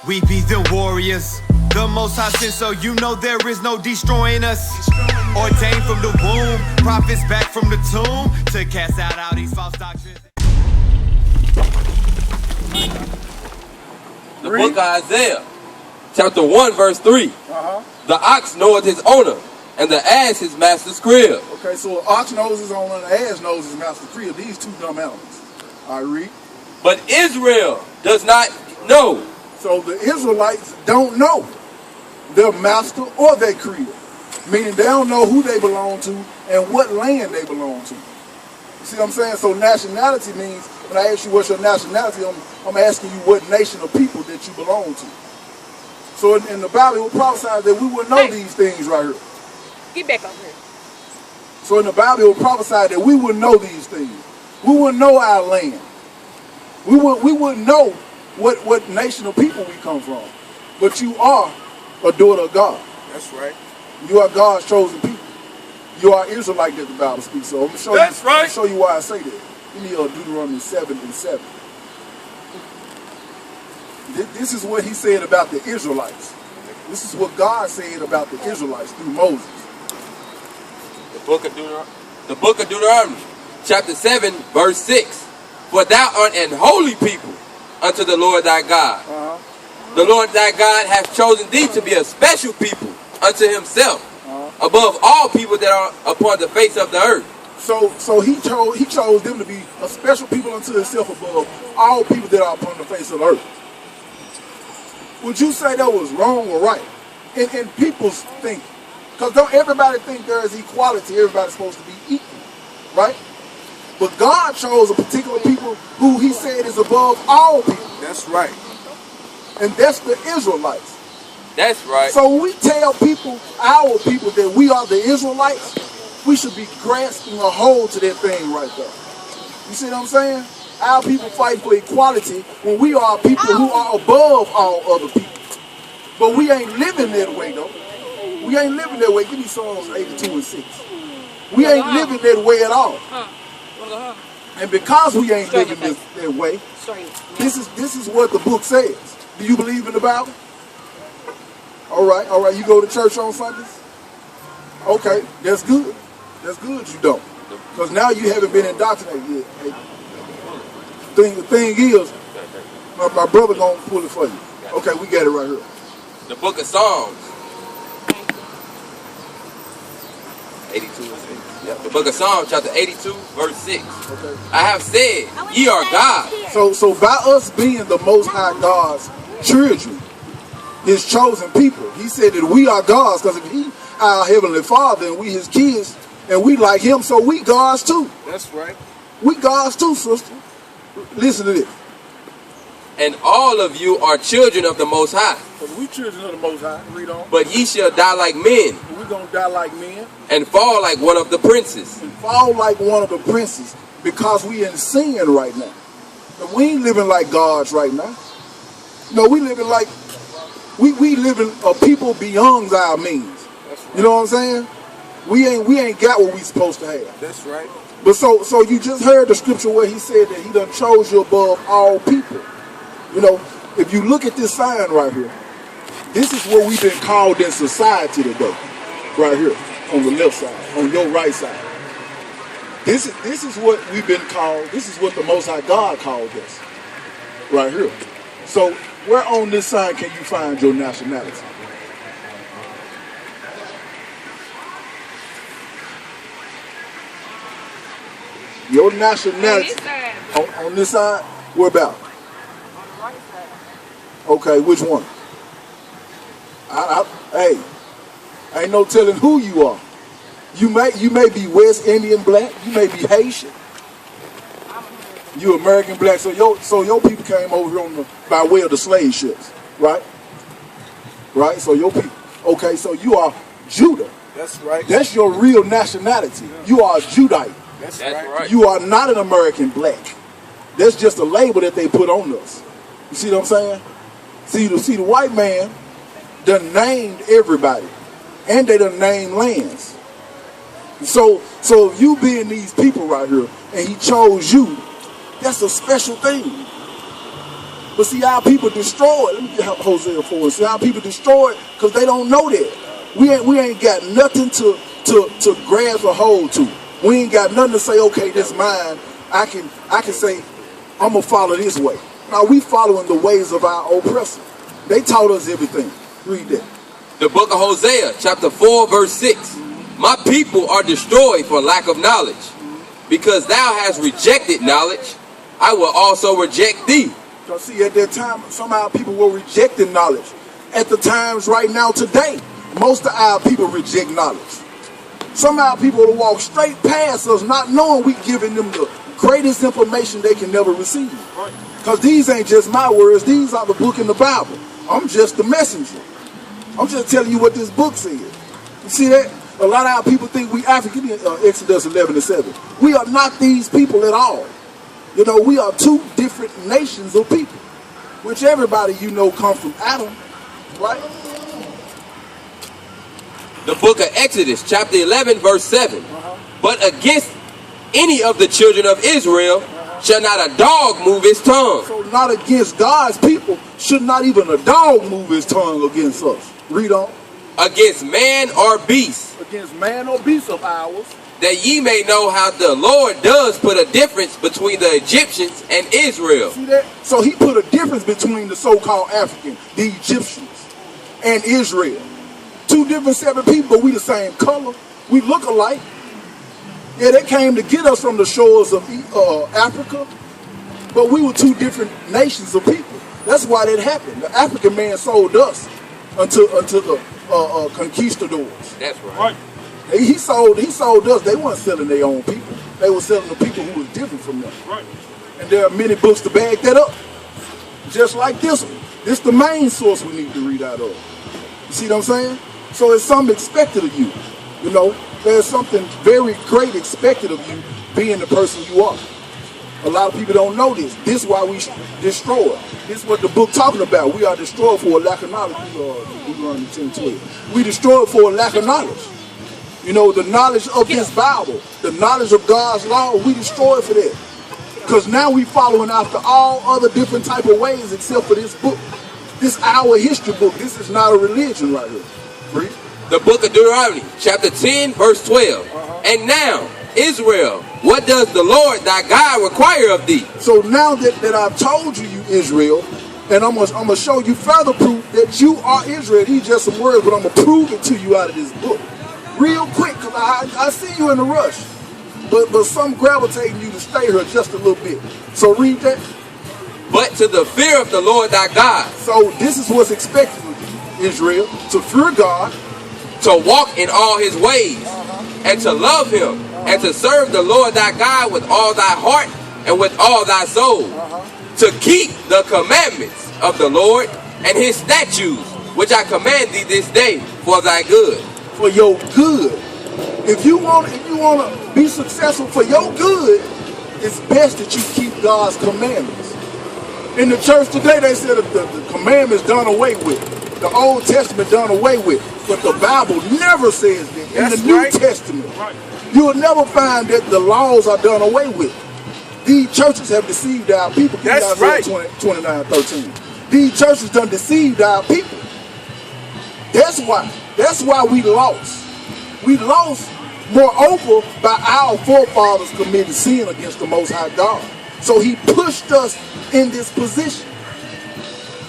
We be the warriors. The Most High sent, so you know there is no destroying us. Ordained from the womb, prophets back from the tomb to cast out all these false doctrines. The book of Isaiah, chapter 1, verse 3. The ox knoweth his owner, and the ass his master's crib. Okay, so an ox knows his owner and an ass knows his master's crib. These two dumb animals. I read. But Israel does not know. So the Israelites don't know their master or their crib. Meaning they don't know who they belong to and what land they belong to. You see what I'm saying? So nationality means, when I ask you what's your nationality, I'm asking you what nation or people that you belong to. So in the Bible, it will prophesy that we will know these things right here. Get back over here. So in the Bible, it will prophesy that we will know these things. We will know our land. We would know what nation of people we come from. But you are a daughter of God. That's right. You are God's chosen people. You are Israelite that the Bible speaks. So I'm going to show you why I say that. Give me Deuteronomy 7 and 7. This is what he said about the Israelites. This is what God said about the Israelites through Moses. The book of Deuteronomy, chapter 7, verse 6. For thou art an holy people unto the Lord thy God. The Lord thy God hath chosen thee to be a special people unto himself, above all people that are upon the face of the earth. So he chose them to be a special people unto himself above all people that are upon the face of the earth. Would you say that was wrong or right? In people's thinking. Because don't everybody think there is equality, everybody's supposed to be equal, right? But God chose a particular people who he said is above all people. That's right. And that's the Israelites. That's right. So when we tell people, our people, that we are the Israelites, we should be grasping a hold to that thing right there. You see what I'm saying? Our people fight for equality when we are people who are above all other people. But we ain't living that way, though. We ain't living that way. Give me Psalms 82 and 6. We ain't living that way at all. And because we ain't living that way, this is what the book says. Do you believe in the Bible? All right. You go to church on Sundays? Okay, that's good. That's good you don't. Because now you haven't been indoctrinated yet. The thing is, my brother gonna pull it for you. Okay, we got it right here. The book of Psalms, 82 and 6. Yep. The book of Psalms, chapter 82, verse 6. Okay. I have said, ye are God. So by us being the Most High God's children, his chosen people, he said that we are God's, because if he our heavenly Father and we his kids and we like him, so we God's too. That's right. We God's too, sister. Listen to this. And all of you are children of the Most High. Because we children of the Most High. Read on. But ye shall die like men. We're going to die like men. And fall like one of the princes. And fall like one of the princes, because we in sin right now. And we ain't living like gods right now. No, we living like, we living a people beyond our means. That's right. You know what I'm saying? We ain't got what we supposed to have. That's right. But so you just heard the scripture where he said that he done chose you above all people. You know, if you look at this sign right here, this is what we've been called in society today. Right here, on the left side, on your right side. This is what we've been called, this is what the Most High God called us. Right here. So where on this sign can you find your nationality? Your nationality on this side, where about? Okay, which one? Hey, ain't no telling who you are. You may be West Indian black. You may be Haitian. You American black. So your people came over here by way of the slave ships, right? Right. So your people. Okay. So you are Judah. That's right. That's your real nationality. You are a Judite. That's right. You are not an American black. That's just a label that they put on us. You see what I'm saying? See the white man done named everybody, and they done named lands. So you being these people right here, and he chose you, that's a special thing. But see how people destroy it. Let me get Hosea 4. See how people destroy it because they don't know that. We ain't got nothing to grasp a hold to. We ain't got nothing to say, okay, this mine. I can say, I'm gonna follow this way. Now we following the ways of our oppressor. They taught us everything. Read that. The book of Hosea, chapter 4, verse 6. My people are destroyed for lack of knowledge. Because thou hast rejected knowledge, I will also reject thee. So see, at that time, somehow people were rejecting knowledge. At the times right now today, most of our people reject knowledge. Somehow people will walk straight past us not knowing we giving them the greatest information they can never receive. Because these ain't just my words, these are the book in the Bible. I'm just the messenger. I'm just telling you what this book says. You see that? A lot of our people think we African, Exodus 11:7. We are not these people at all. You know, we are two different nations of people, which everybody you know come from Adam, right? The book of Exodus, chapter 11, verse 7. But against any of the children of Israel shall not a dog move his tongue. So not against God's people should not even a dog move his tongue against us. Read on. Against man or beast. Against man or beast of ours. That ye may know how the Lord does put a difference between the Egyptians and Israel. See that? So he put a difference between the so-called African, the Egyptians, and Israel. Two different separate people, but we the same color. We look alike. Yeah, they came to get us from the shores of Africa, but we were two different nations of people. That's why that happened. The African man sold us unto the conquistadors. That's right. He sold us. They weren't selling their own people. They were selling the people who was different from them. Right. And there are many books to back that up. Just like this one. This is the main source we need to read out of. You see what I'm saying? So it's something expected of you. You know, there's something very great expected of you being the person you are. A lot of people don't know this. This is why we destroy. This is what the book talking about. We are destroyed for a lack of knowledge. Deuteronomy 10:12. We destroyed for a lack of knowledge. You know, the knowledge of this Bible, the knowledge of God's law, we destroyed for that. Because now we following after all other different type of ways except for this book. This our history book. This is not a religion right here. Read. The book of Deuteronomy, chapter 10, verse 12. And now, Israel, what does the Lord thy God require of thee? So now that I've told you, you Israel, and I'm gonna show you further proof that you are Israel. These just some words, but I'm gonna prove it to you out of this book. Real quick, because I see you in a rush. But some gravitating you to stay here just a little bit. So read that. But to the fear of the Lord thy God. So this is what's expected of you, Israel, to fear God, to walk in all his ways, and to love him, and to serve the Lord thy God with all thy heart and with all thy soul, to keep the commandments of the Lord and his statutes, which I command thee this day for thy good. For your good. If you want to be successful for your good, it's best that you keep God's commandments. In the church today, they said that the commandments done away with. The Old Testament done away with. But the Bible never says that. In the New Testament, you will never find that the laws are done away with. These churches have deceived our people. That's right. 29:13. These churches done deceived our people. That's why we lost. We lost, moreover, by our forefathers committing sin against the Most High God. So he pushed us in this position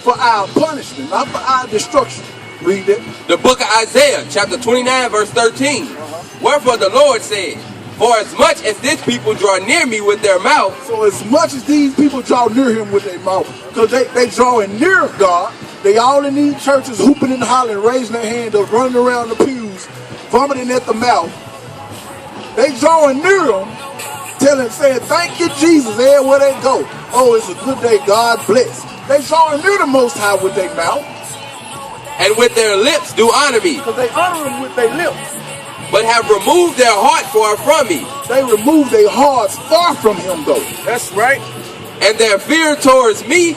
for our punishment, not for our destruction. Read it. The book of Isaiah, chapter 29, verse 13. Wherefore the Lord said, for as much as this people draw near me with their mouth. So as much as these people draw near him with their mouth, because they drawing near God, they all in these churches hooping and hollering, raising their hand up, running around the pews, vomiting at the mouth. They drawing near him, saying, thank you, Jesus, everywhere they go. Oh, it's a good day, God bless. They drawing near the Most High with their mouth. And with their lips do honor me. Because they honor him with their lips. But have removed their heart far from me. They removed their hearts far from him, though. That's right. And their fear towards me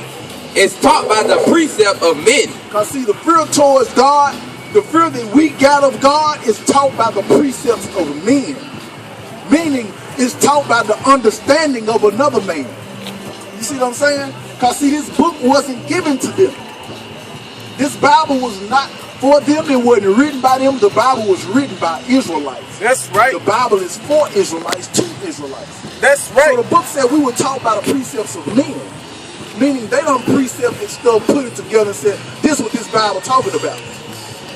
is taught by the precept of men. Because see, the fear towards God, the fear that we got of God is taught by the precepts of men. Meaning, it's taught by the understanding of another man. You see what I'm saying? Because see, this book wasn't given to them. This Bible was not for them. It wasn't written by them. The Bible was written by Israelites. That's right. The Bible is for Israelites, to Israelites. That's right. So the book said we were taught by the precepts of men. Meaning they done precept and stuff, put it together and said, this is what this Bible talking about.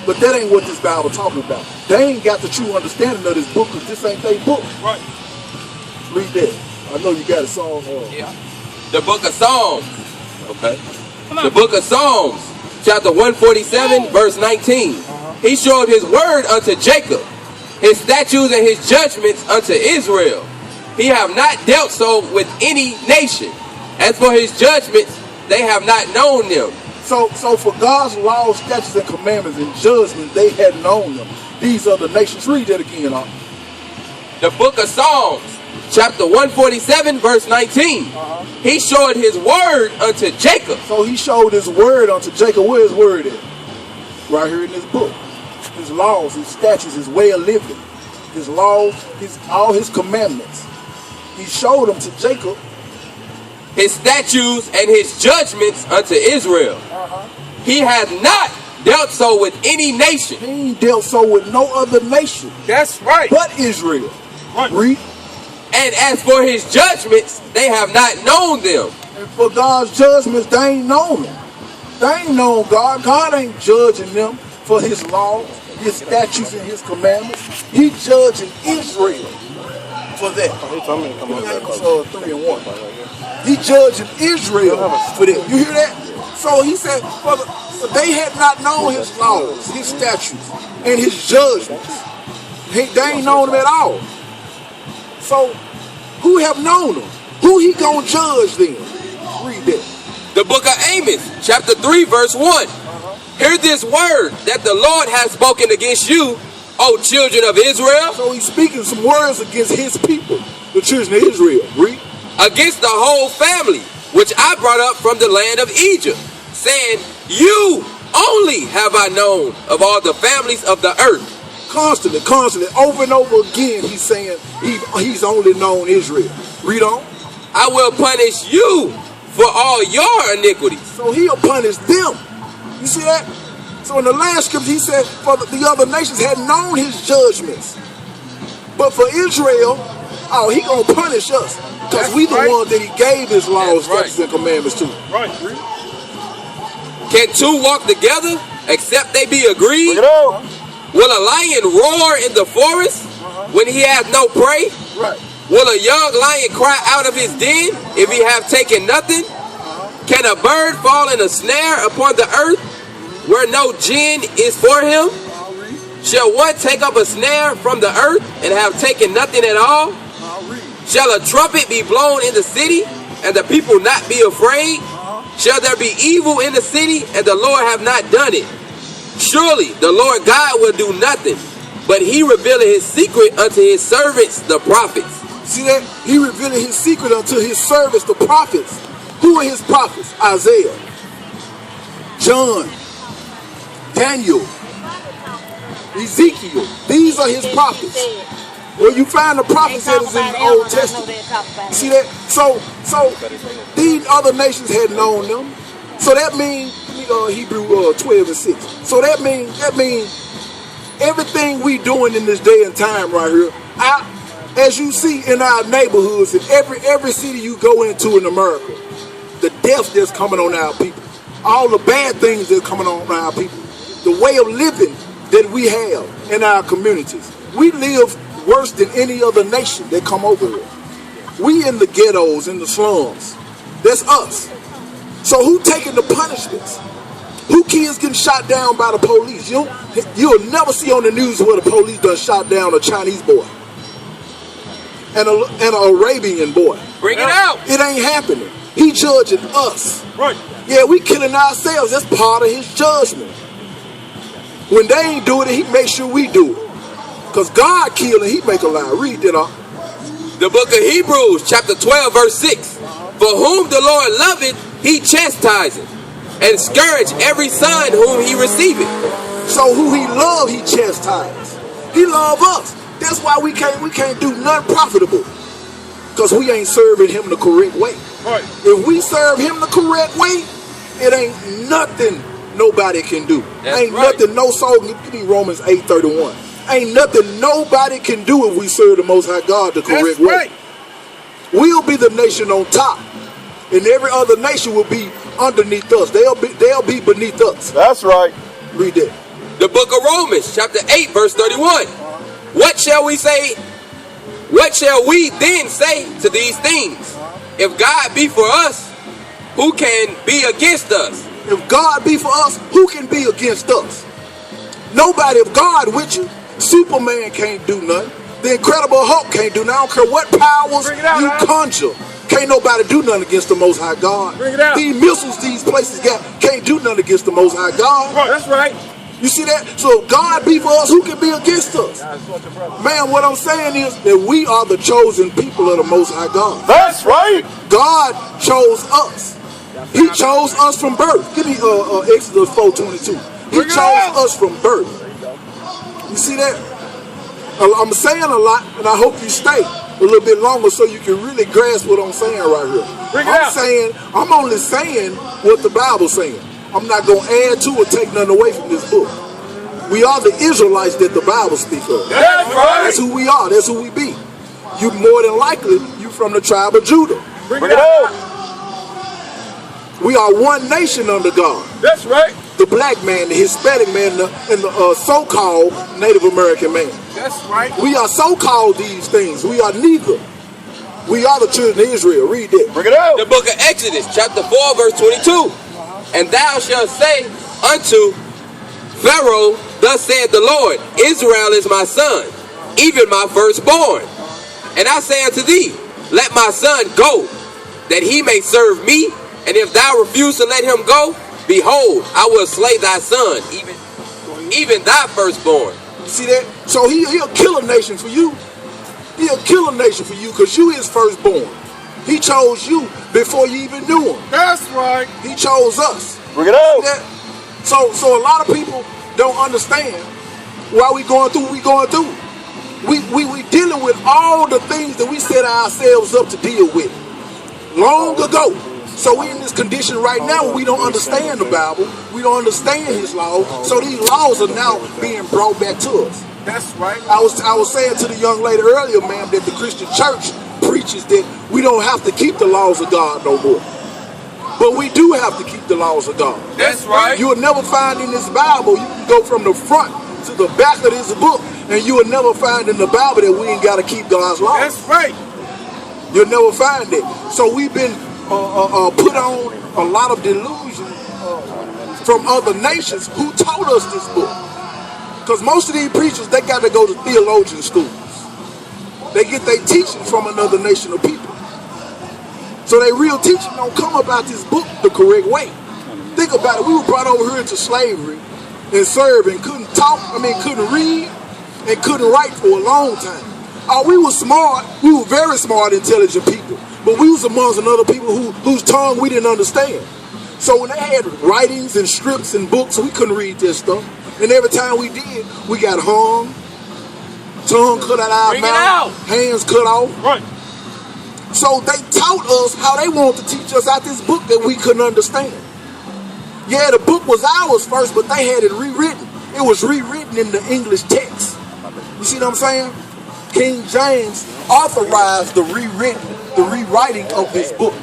But that ain't what this Bible talking about. They ain't got the true understanding of this book because this ain't their book. Right. Read that. I know you got a song. Yeah. The book of Psalms. Okay. The book of Psalms, chapter 147, verse 19. He showed his word unto Jacob, his statutes and his judgments unto Israel. He have not dealt so with any nation. As for his judgments, they have not known them. So for God's laws, statutes, and commandments and judgments, they had known them. These are the nations. Read that again, huh? The book of Psalms, chapter 147, verse 19. He showed his word unto Jacob. So he showed his word unto Jacob. Where his word is? Right here in this book. His laws, his statutes, his way of living, his laws, all his commandments. He showed them to Jacob. His statutes and his judgments unto Israel. He has not dealt so with any nation. He ain't dealt so with no other nation. That's right. But Israel. Right. Read. And as for his judgments, they have not known them. And for God's judgments, they ain't known them. They ain't known God. God ain't judging them for his laws, his statutes, and his commandments. He judging Israel for that. Amos 3 and 1. He judging Israel for that. You hear that? So he said, for they had not known his laws, his statutes, and his judgments. They ain't known them at all. So who have known them? Who he gonna judge then? Read that. The book of Amos, chapter 3, verse 1. Hear this word that the Lord has spoken against you, O children of Israel. So he's speaking some words against his people, the children of Israel. Read. Against the whole family, which I brought up from the land of Egypt, saying, you only have I known of all the families of the earth. Constantly, over and over again, he's saying he's only known Israel. Read on. I will punish you for all your iniquities. So he'll punish them. You see that? So in the last scripture, he said, for the other nations had known his judgments. But for Israel, oh, he gonna punish us. Because we the ones that he gave his laws, statutes, and commandments to. Right. Can two walk together except they be agreed? Will a lion roar in the forest when he has no prey? Right. Will a young lion cry out of his den if he have taken nothing? Can a bird fall in a snare upon the earth where no gin is for him? Shall one take up a snare from the earth and have taken nothing at all? Shall a trumpet be blown in the city and the people not be afraid? Shall there be evil in the city and the Lord have not done it? Surely the Lord God will do nothing, but he revealed his secret unto his servants, the prophets. See that? He revealed his secret unto his servants, the prophets. Who are his prophets? Isaiah, John, Daniel, Ezekiel. These are his prophets. Well, you find the prophets that is in the Old Testament. See that? So these other nations had known them. So that means Hebrew 12 and 6. So that means everything we doing in this day and time right here, as you see in our neighborhoods, in every city you go into in America, the death that's coming on our people, all the bad things that's coming on our people, the way of living that we have in our communities. We live worse than any other nation that come over here. We in the ghettos, in the slums. That's us. So who taking the punishments? Who kids getting shot down by the police? You'll never see on the news where the police done shot down a Chinese boy and an Arabian boy. Bring it out. It ain't happening. He judging us. Right. Yeah, we killing ourselves. That's part of his judgment. When they ain't doing it, he makes sure we do it. Because God killed and he make a lie. Read that off. The book of Hebrews, chapter 12, verse 6. For whom the Lord loveth, he chastiseth, and scourge every son whom he receiveth. So who he love, he chastise. He love us. That's why we can't do nothing profitable. Because we ain't serving him the correct way. Right. If we serve him the correct way, it ain't nothing nobody can do. Ain't nothing no soul. Give me Romans 8:31. Ain't nothing nobody can do if we serve the Most High God the correct way. We'll be the nation on top, and every other nation will be underneath us. They'll be beneath us. That's right. Read that. The book of Romans, chapter 8, verse 31. What shall we say? What shall we then say to these things? If God be for us, who can be against us? If God be for us, who can be against us? Nobody. If God with you, Superman can't do nothing. The Incredible Hulk can't do nothing. I don't care what powers you conjure. Can't nobody do nothing against the Most High God. These missiles these places got can't do nothing against the Most High God. That's right. You see that? So if God be for us, who can be against us? Man, what I'm saying is that we are the chosen people of the Most High God. That's right. God chose us. He chose us from birth. Give me Exodus 4:22. He chose us from birth. You see that? I'm saying a lot, and I hope you stay a little bit longer so you can really grasp what I'm saying right here. I'm only saying what the Bible's saying. I'm not going to add to or take nothing away from this book. We are the Israelites that the Bible speaks of. That's right. That's who we are. That's who we be. You more than likely, you from the tribe of Judah. Bring it out. We are one nation under God. That's right. The black man, the Hispanic man, and the so-called Native American man. That's right. We are so-called these things. We are neither. We are the children of Israel. Read that. Bring it out. The book of Exodus, chapter 4, verse 22. And thou shalt say unto Pharaoh, thus saith the Lord, Israel is my son, even my firstborn. And I say unto thee, let my son go, that he may serve me. And if thou refuse to let him go, behold, I will slay thy son, even thy firstborn. See that? So he'll kill a nation for you. He'll kill a nation for you because you his firstborn. He chose you before you even knew him. That's right. He chose us. Bring it out. So a lot of people don't understand why we going through what we going through. We dealing with all the things that we set ourselves up to deal with long ago. So we in this condition right now where we don't understand the Bible. We don't understand his laws. So these laws are now being brought back to us. That's right. I was saying to the young lady earlier, ma'am, that the Christian church preaches that we don't have to keep the laws of God no more. But we do have to keep the laws of God. That's right. You will never find in this Bible, you can go from the front to the back of this book, and you will never find in the Bible that we ain't got to keep God's laws. That's right. You'll never find it. So we've been put on a lot of delusion from other nations who told us this book. Because most of these preachers, they got to go to theologian schools. They get their teaching from another nation of people. So their real teaching don't come about this book the correct way. Think about it. We were brought over here into slavery and served and couldn't read and couldn't write for a long time. We were smart. We were very smart, intelligent people. But we was amongst another people whose tongue we didn't understand. So when they had writings and strips and books, we couldn't read this stuff. And every time we did, we got hung, tongue cut out our mouth, hands cut off. Right. So they taught us how they wanted to teach us out this book that we couldn't understand. Yeah, the book was ours first, but they had it rewritten. It was rewritten in the English text. You see what I'm saying? King James authorized the rewriting of his book.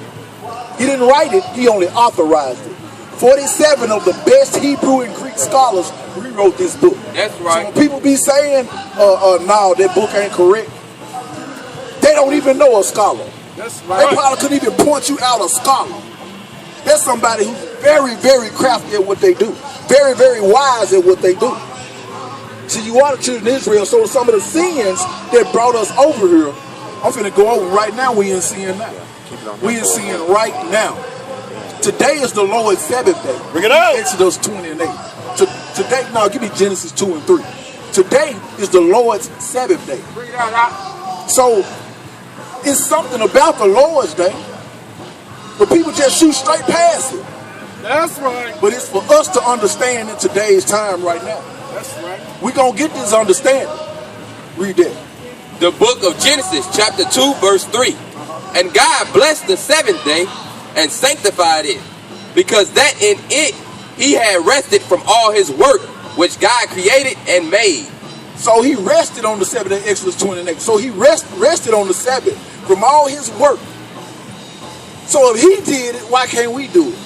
He didn't write it, he only authorized it. 47 of the best Hebrew and Greek scholars rewrote this book. That's right. So when people be saying, no, that book ain't correct, they don't even know a scholar. That's right. They probably couldn't even point you out a scholar. That's somebody who's very, very crafty at what they do. Very, very wise at what they do. See, you are the children of Israel, so some of the sins that brought us over here, I'm finna go over right now. We in sin now. We in sin right now. Today is the Lord's Sabbath day. Bring it out. Exodus 20 and 8. Today, no, give me Genesis 2 and 3. Today is the Lord's Sabbath day. Bring it out. So, it's something about the Lord's day, but people just shoot straight past it. That's right. But it's for us to understand in today's time right now. That's right. We're going to get this understanding. Read that. The book of Genesis, chapter 2, verse 3. And God blessed the seventh day and sanctified it, because that in it he had rested from all his work which God created and made. So he rested on the seventh day, Exodus 28. So he rested on the Sabbath from all his work. So if he did it, why can't we do it?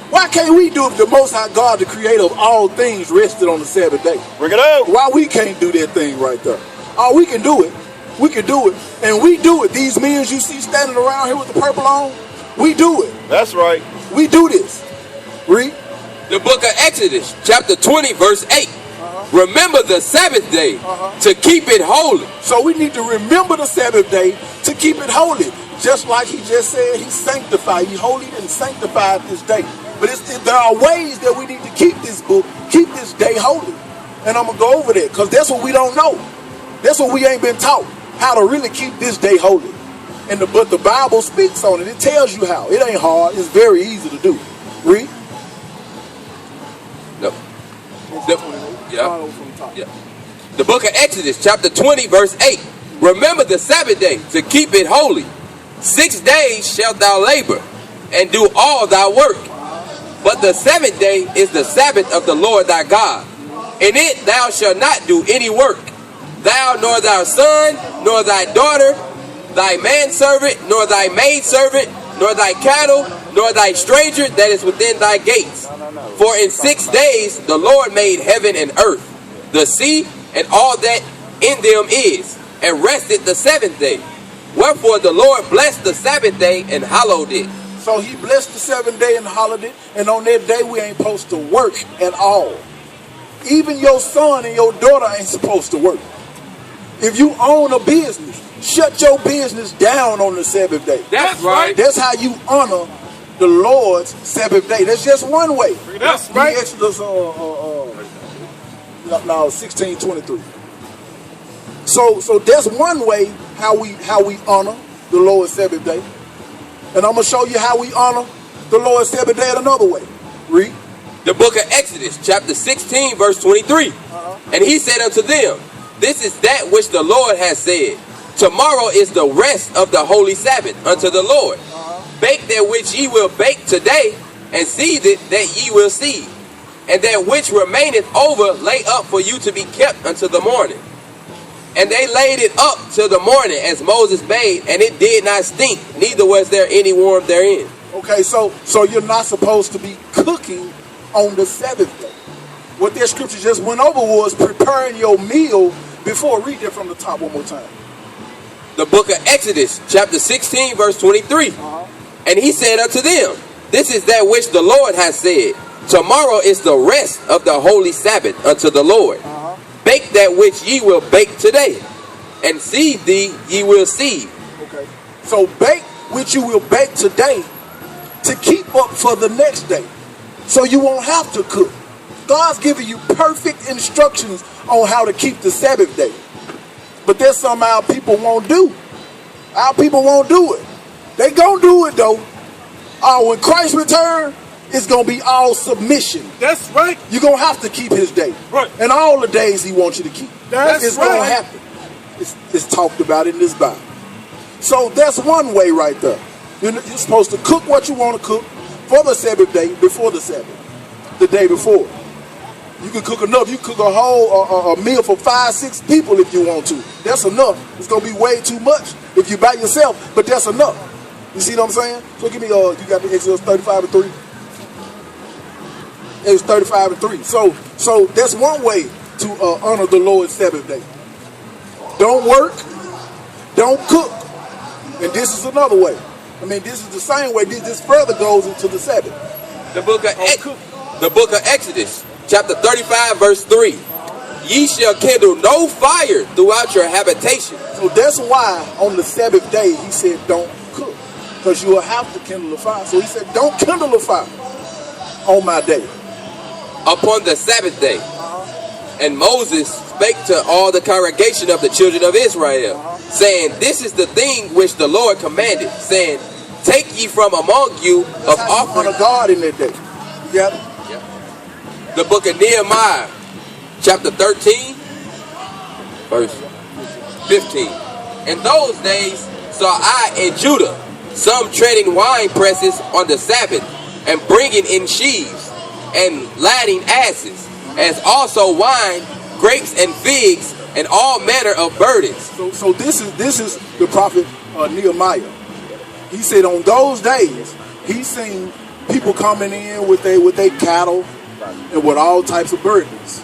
Why can't we do it if the Most High God, the creator of all things, rested on the Sabbath day? Bring it out. Why we can't do that thing right there? Oh, we can do it. We can do it. And we do it. These men you see standing around here with the purple on, we do it. That's right. We do this. Read. The book of Exodus, chapter 20, verse 8. Remember the Sabbath day to keep it holy. So we need to remember the Sabbath day to keep it holy. Just like he just said, he sanctified, he holy and sanctified this day. But there are ways that we need to keep this book, keep this day holy. And I'm going to go over that because that's what we don't know. That's what we ain't been taught, how to really keep this day holy. But the Bible speaks on it. It tells you how. It ain't hard. It's very easy to do. Read. No. The book of Exodus, chapter 20, verse 8. Remember the Sabbath day to keep it holy. 6 days shalt thou labor and do all thy work. But the seventh day is the Sabbath of the Lord thy God. In it thou shalt not do any work, thou nor thy son, nor thy daughter, thy manservant, nor thy maidservant, nor thy cattle, nor thy stranger that is within thy gates. For in 6 days the Lord made heaven and earth, the sea, and all that in them is, and rested the seventh day. Wherefore the Lord blessed the Sabbath day and hallowed it. So he blessed the seventh day and hallowed it, and on that day we ain't supposed to work at all. Even your son and your daughter ain't supposed to work. If you own a business, shut your business down on the Sabbath day. That's right. That's how you honor the Lord's Sabbath day. That's just one way. That's right. Exodus 16:23. So that's one way how we honor the Lord's Sabbath day. And I'm going to show you how we honor the Lord's Sabbath day another way. Read. The book of Exodus, chapter 16, verse 23. And he said unto them, this is that which the Lord has said. Tomorrow is the rest of the holy Sabbath unto the Lord. Bake that which ye will bake today, and seethe it that ye will seethe. And that which remaineth over lay up for you to be kept unto the morning. And they laid it up till the morning as Moses bade, and it did not stink, neither was there any worm therein. Okay, so you're not supposed to be cooking on the Sabbath day. What that scripture just went over was preparing your meal before. Read that from the top one more time. The book of Exodus, chapter 16, verse 23. And he said unto them, this is that which the Lord has said. Tomorrow is the rest of the holy Sabbath unto the Lord. Bake that which ye will bake today, and seethe thee ye will seethe. Okay. So bake which you will bake today to keep up for the next day. So you won't have to cook. God's giving you perfect instructions on how to keep the Sabbath day. But there's something our people won't do. Our people won't do it. They gonna do it though. When Christ returns, it's going to be all submission. That's right. You're going to have to keep his day. Right. And all the days he wants you to keep. It's going to happen. It's talked about in this Bible. So that's one way right there. You're supposed to cook what you want to cook for the Sabbath day before the Sabbath. The day before. You can cook enough. You cook a whole a meal for 5-6 people if you want to. That's enough. It's going to be way too much if you're by yourself, but that's enough. You see what I'm saying? So give me, you got the Exodus 35 and 3. It was 35 and 3. So that's one way to honor the Lord's Sabbath day. Don't work, don't cook. And this is another way. I mean, this is the same way. This further goes into the Sabbath. The book of Exodus, chapter 35, verse 3. Ye shall kindle no fire throughout your habitation. So that's why on the Sabbath day he said don't cook. Because you will have to kindle a fire. So he said don't kindle a fire on my day. Upon the Sabbath day. And Moses spake to all the congregation of the children of Israel, saying, this is the thing which the Lord commanded, saying, take ye from among you of offering. Honor God in that day. You got it? Yeah. The book of Nehemiah, chapter 13, verse 15. In those days saw I in Judah some treading wine presses on the Sabbath, and bringing in sheaves, and ladding asses, as also wine, grapes, and figs, and all manner of burdens. So this is the prophet Nehemiah. He said on those days, he seen people coming in with their cattle and with all types of burdens,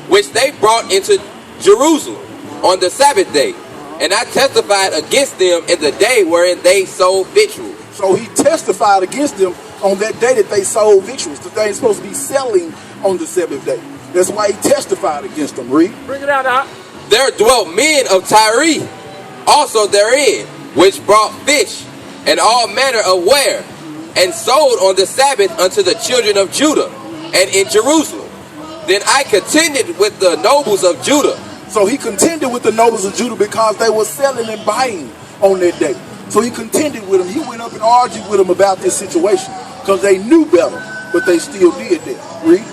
which they brought into Jerusalem on the Sabbath day. And I testified against them in the day wherein they sold victuals. So he testified against them on that day that they sold victuals, that they ain't supposed to be selling on the seventh day. That's why he testified against them. Read. Bring it out, Doc. There dwelt men of Tyre also therein, which brought fish and all manner of ware, and sold on the Sabbath unto the children of Judah and in Jerusalem. Then I contended with the nobles of Judah. So he contended with the nobles of Judah because they were selling and buying on that day. So he contended with them. He went up and argued with them about this situation because they knew better, but they still did that. Read.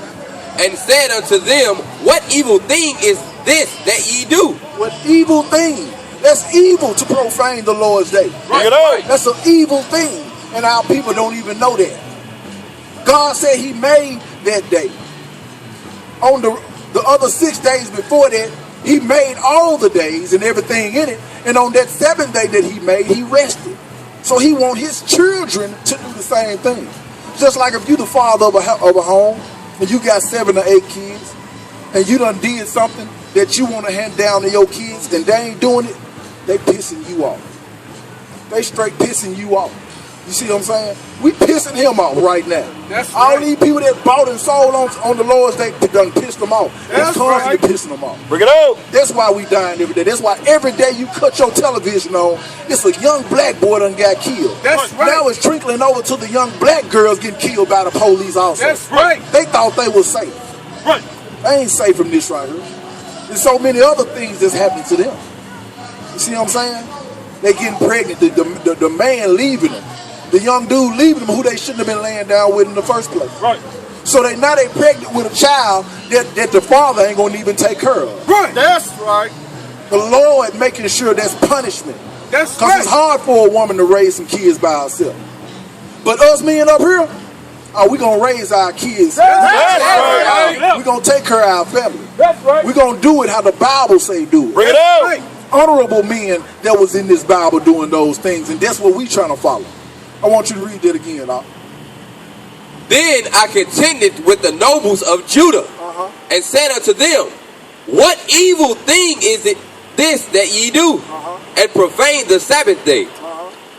And said unto them, what evil thing is this that ye do? What evil thing? That's evil to profane the Lord's day. Right. That's an evil thing, and our people don't even know that. God said he made that day. On the other 6 days before that, he made all the days and everything in it. And on that seventh day that he made, he rested. So he wants his children to do the same thing. Just like if you the father of a home, and you got 7 or 8 kids, and you done did something that you want to hand down to your kids, and they ain't doing it, they pissing you off. They straight pissing you off. You see what I'm saying? We pissing him off right now. That's all right. these people that bought and sold on the Lord's Day done pissed them off. That's constantly right. pissing them off. Bring it out. That's why we dying every day. That's why every day you cut your television on, it's a young black boy done got killed. That's right. Now it's trickling over to the young black girls getting killed by the police also. That's right. They thought they was safe. Right. They ain't safe from this right here. There's so many other things that's happening to them. You see what I'm saying? They getting pregnant. The man leaving them. The young dude leaving them who they shouldn't have been laying down with in the first place. Right. So now they pregnant with a child that the father ain't gonna even take care of. Right. That's right. The Lord making sure that's punishment. That's Because right. it's hard for a woman to raise some kids by herself. But us men up here, we gonna raise our kids. That's right. We gonna take care of our family. That's right. We gonna do it how the Bible say do it. Bring it out. Honorable men that was in this Bible doing those things, and that's what we trying to follow. I want you to read that again, Doc. Then I contended with the nobles of Judah, and said unto them, what evil thing is it this that ye do, and profane the Sabbath day?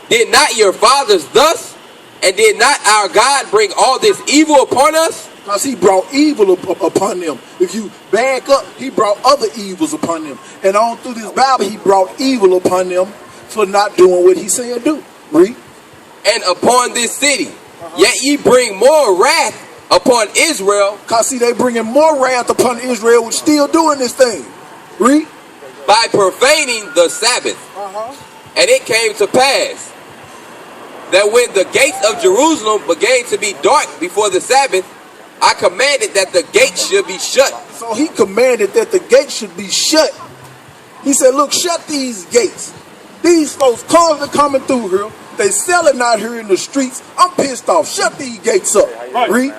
Did not your fathers thus, and did not our God bring all this evil upon us? Because he brought evil upon them. If you back up, he brought other evils upon them. And on through this Bible, he brought evil upon them for not doing what he said do. Read. And upon this city, yet ye bring more wrath upon Israel. Because see, they bringing more wrath upon Israel, which still doing this thing. Read. By profaning the Sabbath. And it came to pass that when the gates of Jerusalem began to be dark before the Sabbath, I commanded that the gates should be shut. So he commanded that the gates should be shut. He said, look, shut these gates. These folks constantly coming through here. They selling out here in the streets. I'm pissed off. Shut these gates up. Right. Read.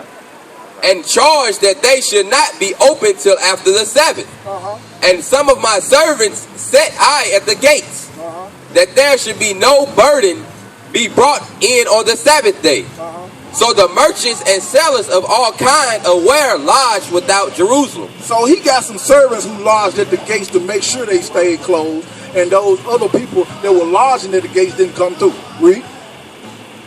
And charged that they should not be open till after the Sabbath. And some of my servants set I at the gates, that there should be no burden be brought in on the Sabbath day. So the merchants and sellers of all kind of ware lodged without Jerusalem. So he got some servants who lodged at the gates to make sure they stayed closed, and those other people that were lodging at the gates didn't come through. Read.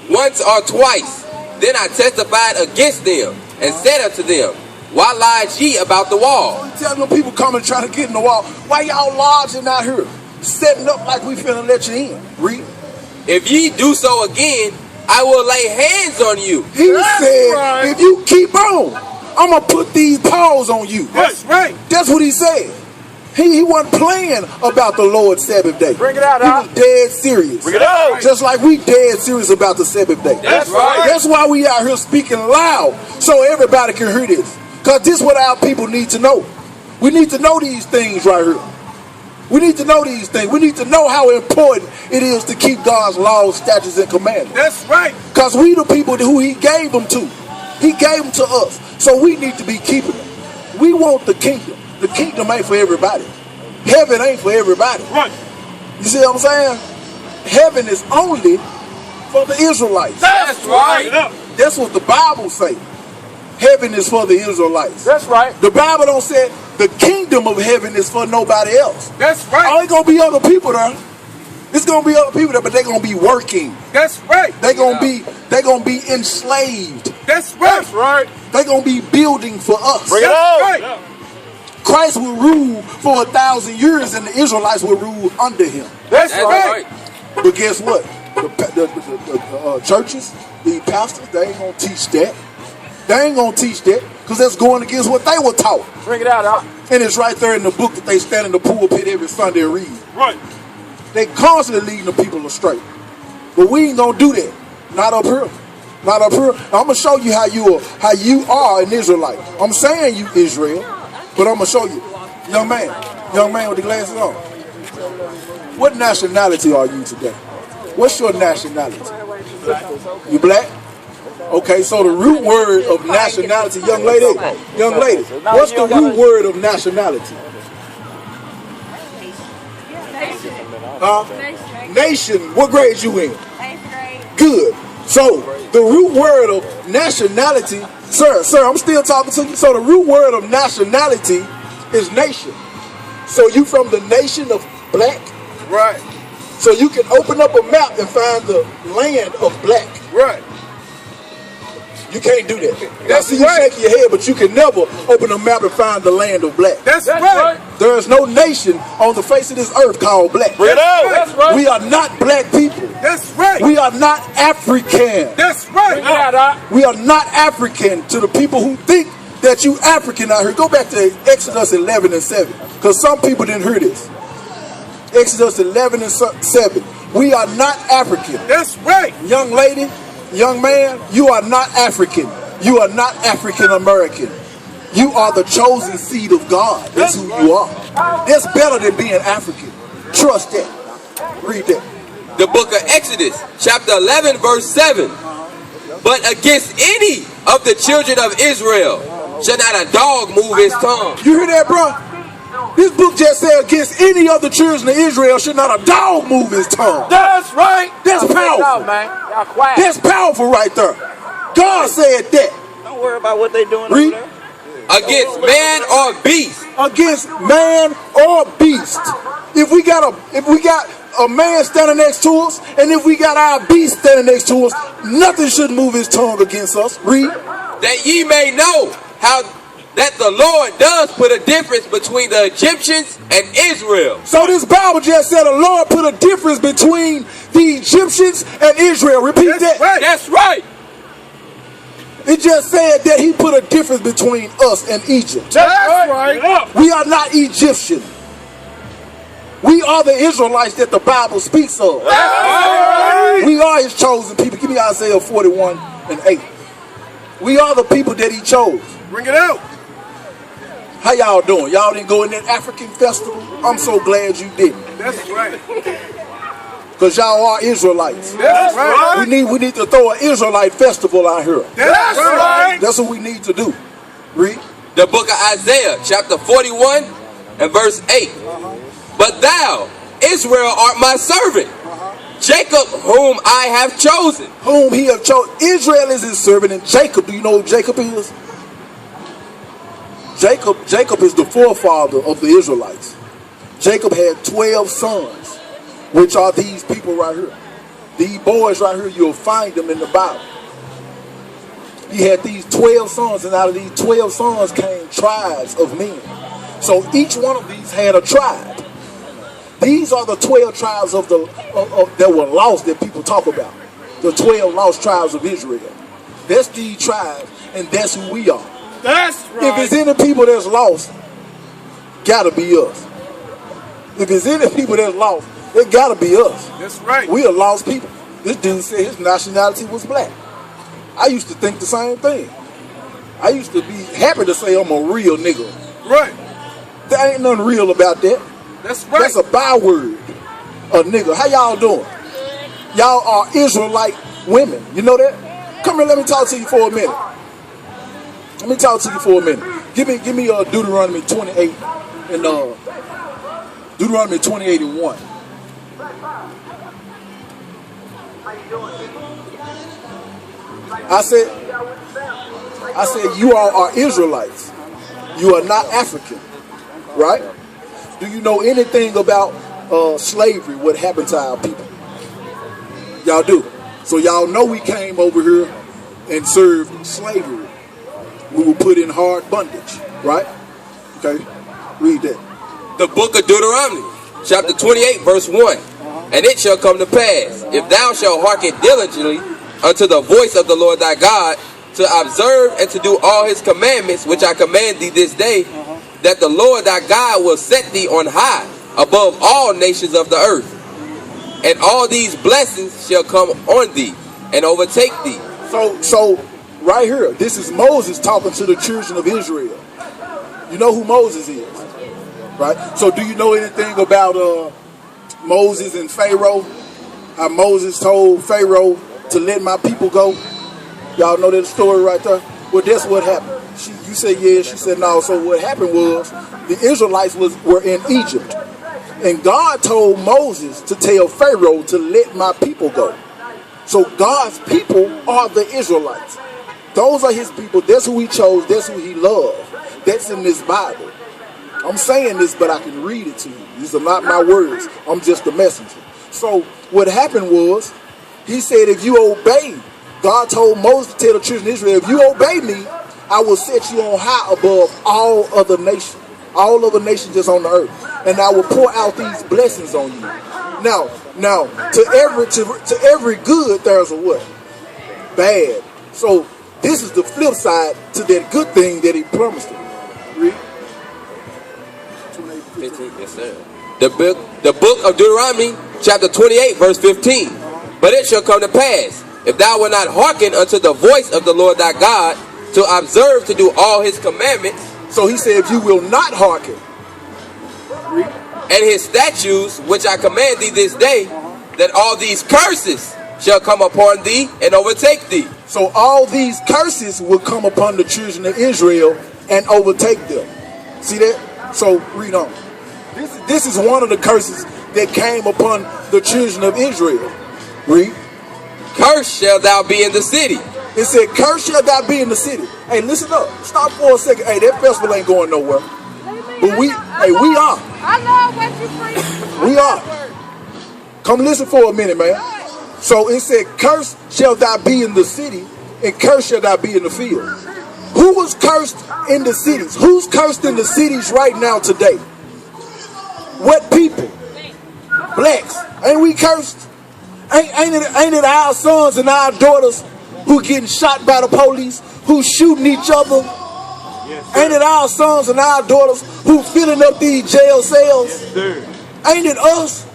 Once or twice, then I testified against them, and said unto them, why lodge ye about the wall? So he telling them people coming trying to get in the wall. Why y'all lodging out here? Setting up like we finna let you in. Read. If ye do so again, I will lay hands on you. He said, right. if you keep on, I'm going to put these paws on you. That's right. That's what he said. He wasn't playing about the Lord's Sabbath day. Bring it out, He Doc. was dead serious. Bring it out. Just like we dead serious about the Sabbath day. That's right. That's why we out here speaking loud, so everybody can hear this. Because this is what our people need to know. We need to know these things right here. We need to know these things. We need to know how important it is to keep God's laws, statutes, and commandments. That's right. Because we the people who he gave them to. He gave them to us. So we need to be keeping them. We want the kingdom. The kingdom ain't for everybody. Heaven ain't for everybody. Right. You see what I'm saying? Heaven is only for the Israelites. That's right. That's what the Bible say. Heaven is for the Israelites. That's right. The Bible don't say the kingdom of heaven is for nobody else. That's Oh, right. ain't gonna be other people there. It's gonna be other people there, but they're gonna be working. That's right. They're gonna be enslaved. That's right. That's right. They're gonna be building for us. That's right. Christ will rule for 1,000 years, and the Israelites will rule under him. That's That's right. right. But guess what? The churches, the pastors, they ain't gonna teach that. They ain't gonna teach that because that's going against what they were taught. Bring it out, Doc. And it's right there in the book that they stand in the pulpit every Sunday and read. Right. They constantly leading the people astray. But we ain't gonna do that. Not up here. Not up here. I'm gonna show you how you are an Israelite. I'm saying you Israel, but I'm gonna show you. Young man with the glasses on. What nationality are you today? What's your nationality? You black? Okay, so the root word of nationality, young lady, what's the root word of nationality? Nation. What grade you in? 8th grade. Good. So the root word of nationality, sir, I'm still talking to you. So the root word of nationality is nation. So you from the nation of black? Right. So you can open up a map and find the land of black. Right. You can't do that. I That's see you right. shaking your head, but you can never open a map and find the land of black. That's right. There is no nation on the face of this earth called black. That's right. We are not black people. That's right. We are not African. That's right. Bring it out, Doc. We are not African. To the people who think that you African out here, go back to Exodus 11 and 7. Because some people didn't hear this. Exodus 11 and 7. We are not African. That's right. Young lady, young man, you are not African. You are not African American. You are the chosen seed of God. That's who you are. That's better than being African. Trust that. Read that. The book of Exodus, chapter 11, verse 7. But against any of the children of Israel shall not a dog move his tongue. You hear that, bro? This book just said against any other children of Israel should not a dog move his tongue. That's right. That's powerful. man. Y'all quiet. That's powerful right there. God said that. Don't worry about what they doing Read. over there. Against man or beast. Against man or beast. If we got a man standing next to us, and if we got our beast standing next to us, nothing should move his tongue against us. Read. That ye may know how that the Lord does put a difference between the Egyptians and Israel. So this Bible just said the Lord put a difference between the Egyptians and Israel. Repeat that. Right. That's right. It just said that he put a difference between us and Egypt. That's right. We are not Egyptian. We are the Israelites that the Bible speaks of. We are his chosen people. Give me Isaiah 41 and 8. We are the people that he chose. Bring it out. How y'all doing? Y'all didn't go in that African festival? I'm so glad you didn't. That's right. Because y'all are Israelites. That's right. We need to throw an Israelite festival out here. That's right. That's what we need to do. Read. The book of Isaiah, chapter 41 and verse 8. But thou, Israel, art my servant, Jacob, whom I have chosen. Whom he have chosen. Israel is his servant, and Jacob, do you know who Jacob is? Jacob is the forefather of the Israelites. Jacob had 12 sons, which are these people right here. These boys right here, you'll find them in the Bible. He had these 12 sons, and out of these 12 sons came tribes of men. So each one of these had a tribe. These are the 12 tribes that were lost that people talk about. The 12 lost tribes of Israel. That's these tribes, and that's who we are. That's right. If it's any people that's lost, gotta be us. If it's any people that's lost, it gotta be us. That's right. We are lost people. This dude said his nationality was black. I used to think the same thing. I used to be happy to say I'm a real nigga. Right. There ain't nothing real about that. That's right. That's a byword. A nigga. How y'all doing? Y'all are Israelite women. You know that? Come here, let me talk to you for a minute. Let me talk to you for a minute. Give me Deuteronomy 28 and Deuteronomy 28 and 1. I said you all are Israelites. You are not African, right? Do you know anything about slavery, what happened to our people? Y'all do. So y'all know we came over here and served slavery. We were put in hard bondage, right? Okay, read that. The book of Deuteronomy, chapter 28, verse 1. And it shall come to pass, if thou shalt hearken diligently unto the voice of the Lord thy God, to observe and to do all his commandments, which I command thee this day, that the Lord thy God will set thee on high above all nations of the earth. And all these blessings shall come on thee and overtake thee. So right here, this is Moses talking to the children of Israel. You know who Moses is, right? So do you know anything about Moses and Pharaoh? How Moses told Pharaoh to let my people go? Y'all know that story right there? Well, that's what happened. You said yes, she said no. So what happened was the Israelites were in Egypt. And God told Moses to tell Pharaoh to let my people go. So God's people are the Israelites. Those are his people. That's who he chose. That's who he loved. That's in this Bible. I'm saying this, but I can read it to you. These are not my words. I'm just a messenger. So what happened was, he said, if you obey, God told Moses to tell the children of Israel, if you obey me, I will set you on high above all other nations. All other nations just on the earth. And I will pour out these blessings on you. Now, to every good, there's a what? Bad. So this is the flip side to that good thing that he promised him. Read. 15, yes, sir. The book of Deuteronomy, chapter 28, verse 15. But it shall come to pass, if thou wilt not hearken unto the voice of the Lord thy God, to observe to do all his commandments. So he said, if you will not hearken. Read. And his statutes, which I command thee this day, that all these curses shall come upon thee and overtake thee. So all these curses will come upon the children of Israel and overtake them. See that? So read on. This is one of the curses that came upon the children of Israel. Read. Cursed shall thou be in the city. It said, cursed shall thou be in the city. Hey, listen up. Stop for a second. Hey, that festival ain't going nowhere. But we are. I love what you preach. We are. Come listen for a minute, man. So it said, cursed shall thou be in the city, and cursed shall thou be in the field. Who was cursed in the cities? Who's cursed in the cities right now today? What people? Blacks. Ain't we cursed? Ain't it our sons and our daughters who getting shot by the police, who shooting each other? Yes, ain't it our sons and our daughters who filling up these jail cells? Yes, sir. Ain't it us?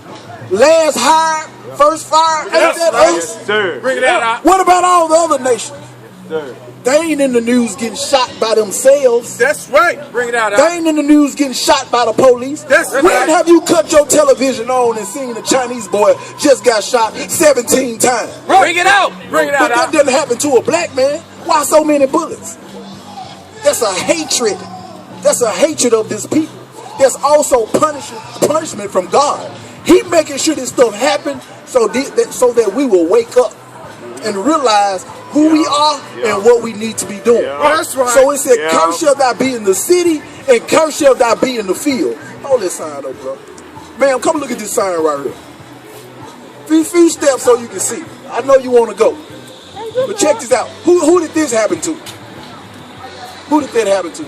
Last hire, first fire. Ain't that us? Yes, sir. Bring it out. What about all the other nations? Yes, sir. They ain't in the news getting shot by themselves. That's right. Bring it out. They ain't in the news getting shot by the police. That's when right. have you cut your television on and seen a Chinese boy just got shot 17 times? Right. Bring it out. Bring it out. But that doesn't happen to a black man. Why so many bullets? That's a hatred. That's a hatred of this people. There's also punishment from God. He making sure this stuff happen so that we will wake up and realize who we are and what we need to be doing. Oh, that's right. So it said, cursed shall thou be in the city, and cursed shall thou be in the field. Hold this sign up, bro. Man, come look at this sign right here. Few steps so you can see. I know you want to go. But check this out. Who did this happen to? Who did that happen to?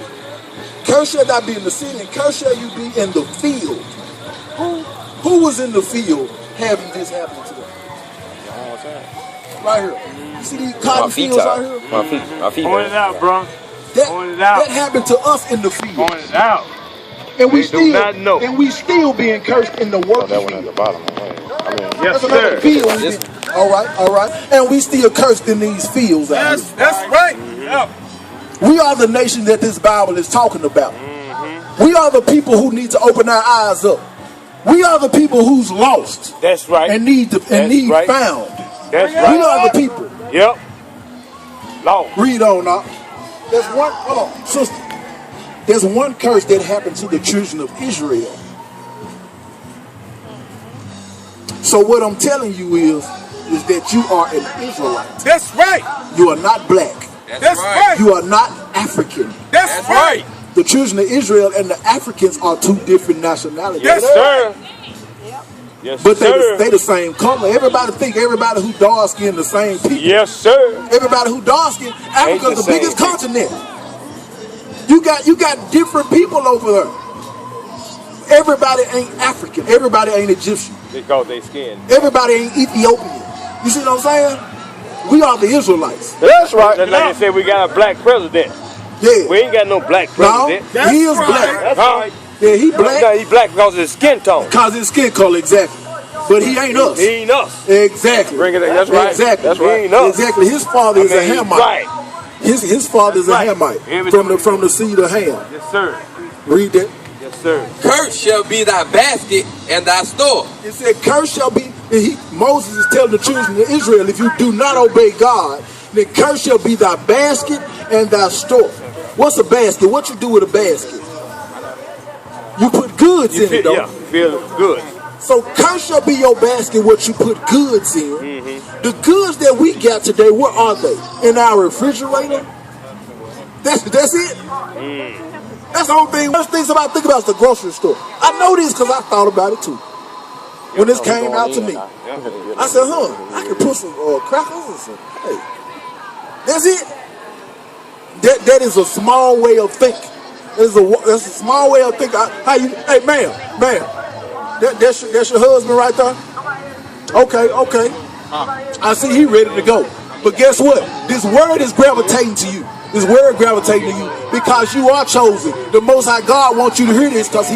Cursed shall thou be in the city, and cursed shall you be in the field. Who was in the field having this happen to them? Right here. You see these cotton fields right here? My feet. Point it out, bro. Point it out. That happened to us in the field. Point it out. And we They do not know. still being cursed in the work. That one at the bottom. Yes, That's another sir. field. All right. And we still cursed in these fields out here. That's right. Yeah. We are the nation that this Bible is talking about. We are the people who need to open our eyes up. We are the people who's lost. That's right. And need right. found. That's right. We are the people. Yep. Lord. Read on now. There's one, hold on, sister. There's one curse that happened to the children of Israel. So what I'm telling you is that you are an Israelite. That's right. You are not black. That's right. You are not African. That's right. The children of Israel and the Africans are two different nationalities. Yes, sir. Yes, But sir. they the same color. Everybody think everybody who dark skin the same people. Yes, sir. Everybody who dark skin, Africa's the same biggest people. continent. You got different people over there. Everybody ain't African. Everybody ain't Egyptian. Because they skin. Everybody ain't Ethiopian. You see what I'm saying? We are the Israelites. That's right. Just like they said, we got a black president. Yeah. We ain't got no black No, president. he is black. That's right. Yeah, he black. No, he black because of his skin tone. Because his skin color, exactly. But he ain't us. He ain't us. Exactly. Bring it in. That's right. Exactly. That's right. He ain't us. Exactly. His father is a Hamite. Right. His father is a right. Hamite. Everything From the seed of Ham. Yes, sir. Read that. Yes, sir. Cursed shall be thy basket and thy store. It said, curse shall be, Moses is telling the children of Israel, if you do not obey God, then curse shall be thy basket and thy store. What's a basket? What you do with a basket? You put goods in it, though. Yeah, feel good. So curse shall be your basket, what you put goods in. The goods that we got today, what are they? In our refrigerator? That's it? That's the only thing. First things about think about is the grocery store. I know this because I thought about it too. When this came out to me, I said, I could put some crackers or some. Hey, that's it. That is a small way of thinking. That's a small way of thinking. Hey, ma'am, that's your husband right there? Okay. I see he ready to go. But guess what? This word is gravitating to you. This word gravitating to you because you are chosen. The Most High God wants you to hear this because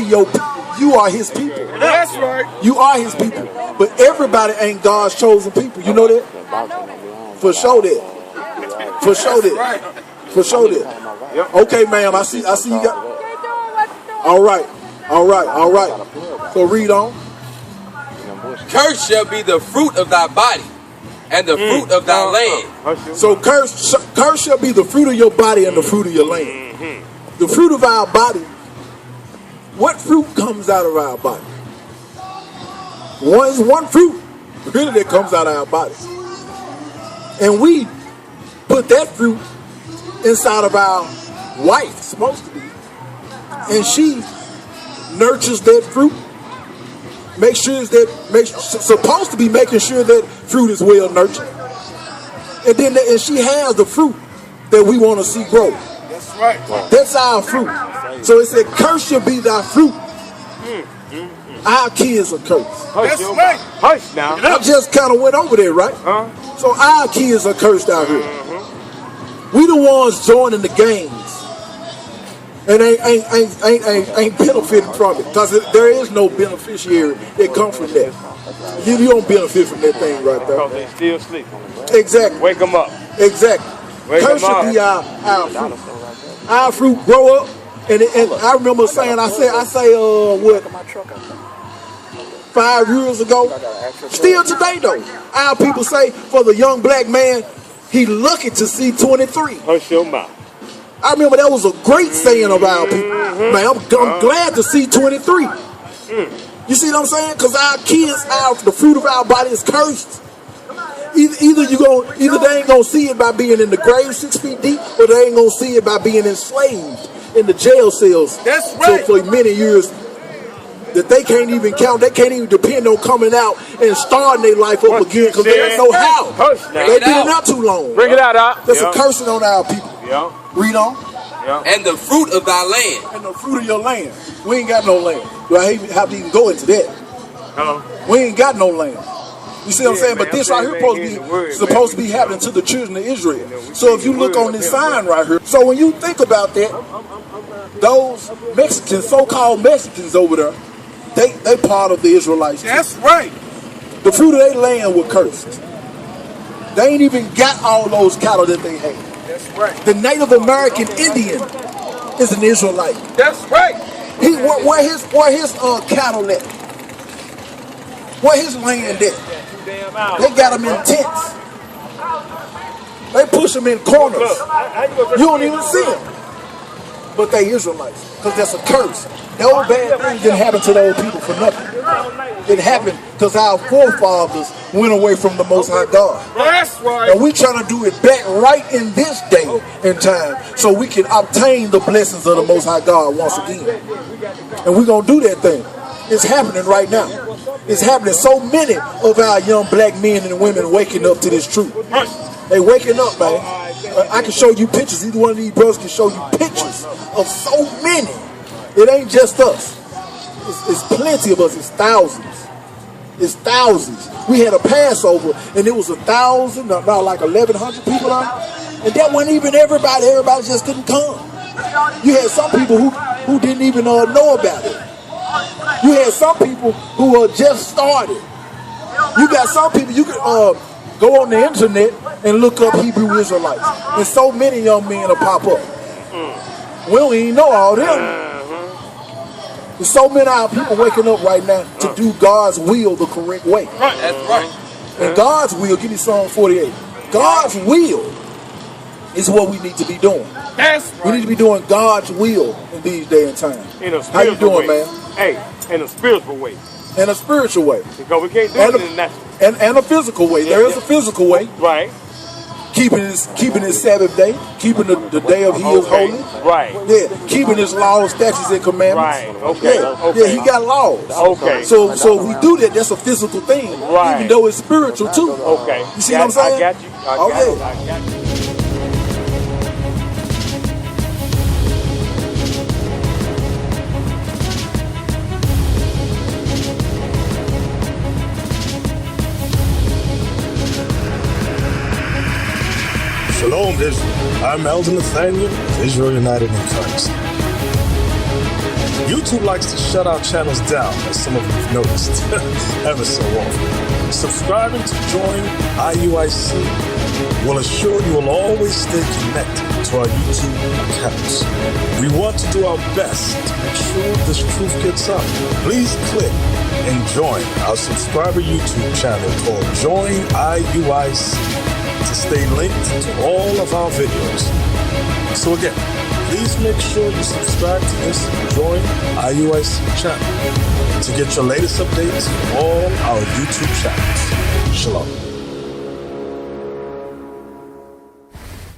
you are His people. That's right. You are His people. But everybody ain't God's chosen people. You know that? For sure that. Okay, ma'am. I see you got. All right. So read on. Cursed shall be the fruit of thy body and the fruit of thy land. So curse shall be the fruit of your body and the fruit of your land. The fruit of our body. What fruit comes out of our body? One fruit really that comes out of our body. And we put that fruit inside of our wife, supposed to be. And she nurtures that fruit. Supposed to be making sure that fruit is well nurtured. And she has the fruit that we want to see grow. That's right. That's our fruit. So it said, curse shall be thy fruit. Our kids are cursed. That's right. Hush now. I just kind of went over there, right? So our kids are cursed out here. We the ones joining the gangs. And ain't benefiting from it. Because there is no beneficiary that comes from that. You don't benefit from that thing right there. Because they still sleep. Exactly. Wake them up. Exactly. Curse should be our fruit. Our fruit grow up. And I remember saying, I say, 5 years ago, still today though, our people say for the young black man, he lucky to see 23. Hush your mouth. I remember that was a great saying of our people. Man, I'm glad to see 23. You see what I'm saying? Because our kids, the fruit of our body is cursed. Either they ain't gonna see it by being in the grave 6 feet deep, or they ain't gonna see it by being enslaved in the jail cells. That's right. For many years that they can't even count. They can't even depend on coming out and starting their life up again because they don't know how. They've been not too long. Bring it out, Doc. That's a cursing on our people. Yeah. Read on. Yeah. And the fruit of thy land. And the fruit of your land. We ain't got no land. Well, I have to even go into that. Hello. We ain't got no land. You see what I'm saying? Man, But this right here supposed to be happening to the children of Israel. So if you look on this sign right here, so when you think about that, those Mexicans, so-called Mexicans over there, they part of the Israelites. That's right. The fruit of their land were cursed. They ain't even got all those cattle that they had. That's right. The Native American Indian is an Israelite. That's right. Where his cattle at? Where his land at? They got them in tents. They push them in corners. You don't even see them. But they Israelites, because that's a curse. Those bad things didn't happen to those people for nothing. It happened because our forefathers went away from the Most High God. That's right. And we trying to do it back right in this day and time so we can obtain the blessings of the Most High God once again. And we're going to do that thing. It's happening right now. It's happening. So many of our young black men and women waking up to this truth. They waking up, man. I can show you pictures. Either one of these brothers can show you pictures of so many. It ain't just us. It's plenty of us. It's thousands. It's thousands. We had a Passover, and it was 1,000, about like 1,100 people on it. And that wasn't even everybody. Everybody just couldn't come. You had some people who didn't even know about it. You had some people who just started. You got some people, you could go on the internet and look up Hebrew Israelites. And so many young men will pop up. We don't even know all them. There's so many of our people waking up right now to do God's will the correct way. Right, that's right. And God's will, give me Psalm 48. God's will is what we need to be doing. That's right. We need to be doing God's will in these days and times. In a How you spiritual doing, way. man? Hey, in a spiritual way. In a spiritual way. Because we can't do And it in the natural. and a physical way. There is a physical way. Right. Keeping his Sabbath day. Keeping the day of He is holy. Right. Yeah. Keeping His laws, statutes, and commandments. Right. Okay. Yeah. Okay. Yeah, He got laws. Okay. So we do that. That's a physical thing. Right. Even though it's spiritual too. Okay. You see what I'm saying? I got you. I got you. Shalom, Israel. I'm Elder Nathaniel of Israel United in Christ. YouTube likes to shut our channels down, as some of you have noticed, ever so often. Subscribing to join IUIC will assure you will always stay connected to our YouTube accounts. We want to do our best to make sure this truth gets out. Please click and join our subscriber YouTube channel called Join IUIC to stay linked to all of our videos. So again, please make sure you subscribe to this Join IUIC channel to get your latest updates from all our YouTube channels. Shalom.